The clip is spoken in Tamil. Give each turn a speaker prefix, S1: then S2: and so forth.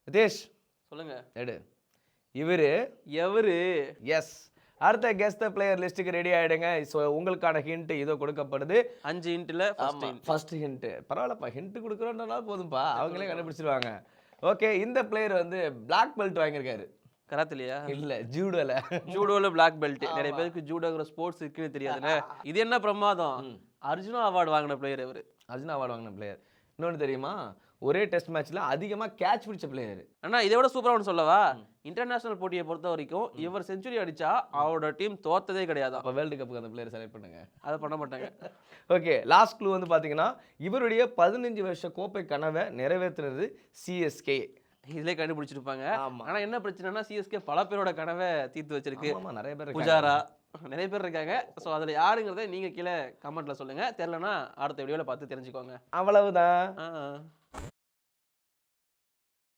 S1: நிதேஷ்
S2: சொல்லுங்க.
S1: எடு. இவரு
S2: எவரு?
S1: எஸ். அடுத்த கெஸ் த பிளேயர் லிஸ்ட்டுக்கு ரெடி ஆயிடுங்க. ஸோ உங்களுக்கான ஹிண்ட் இதோ கொடுக்கப்படுது.
S2: 5 ஹிண்ட்ல
S1: ஃபர்ஸ்ட் ஹிண்ட். பரவாயில்லப்பா, ஹிண்ட் கொடுக்குறோன்றனால போதும்பா, அவங்களே கண்டுபிடிச்சிருவாங்க. ஓகே, இந்த பிளேயர் வந்து பிளாக் பெல்ட் வாங்கியிருக்காரு.
S2: கராத்திலையா?
S1: இல்ல, ஜூடோல.
S2: ஜூடோல பிளாக் பெல்ட். நிறைய பேருக்கு ஜூடோங்கிற ஸ்போர்ட்ஸ் இருக்குன்னு தெரியாதுல்ல. இது என்ன பிரமாதம், அர்ஜுனா அவார்டு வாங்கின பிளேயர் இவரு.
S1: அர்ஜுனா அவார்டு வாங்கின பிளேயர். இன்னொன்று தெரியுமா, ஒரே டெஸ்ட் மேட்ச்ல அதிகமாக கேட்ச் பிடிச்ச பிளேயர்.
S2: அண்ணா இதை விட சூப்பரா ஒன்று சொல்லவா, இன்டர்நேஷனல் போட்டியை பொறுத்த வரைக்கும் இவர் செஞ்சுரி அடிச்சா அவரோட டீம் தோத்ததே கிடையாது.
S1: அப்போ வேர்ல்டு கப்புக்கு அந்த பிளேயர் செலக்ட் பண்ணுங்க.
S2: அதை பண்ண மாட்டாங்க.
S1: ஓகே, லாஸ்ட் க்ளூ வந்து பார்த்தீங்கன்னா, இவருடைய 15 வருஷ கோப்பை கனவை நிறைவேற்றினது சிஎஸ்கே.
S2: இதுல கண்டுபிடிச்சிருப்பாங்க.
S1: ஆமா.
S2: ஆனா என்ன பிரச்சனைனா, சிஎஸ்கே பல பேரோட கனவை தீர்த்து வச்சிருக்கு.
S1: ஆமா, நிறைய பேர்,
S2: புஜாரா, நிறைய பேர் இருக்காங்க. ஸோ அதில் யாருங்கிறத நீங்கள் கீழே கமெண்ட்ல சொல்லுங்க. தெரியலனா அடுத்த வீடியோவில் பார்த்து தெரிஞ்சுக்கோங்க.
S1: அவ்வளவுதான்.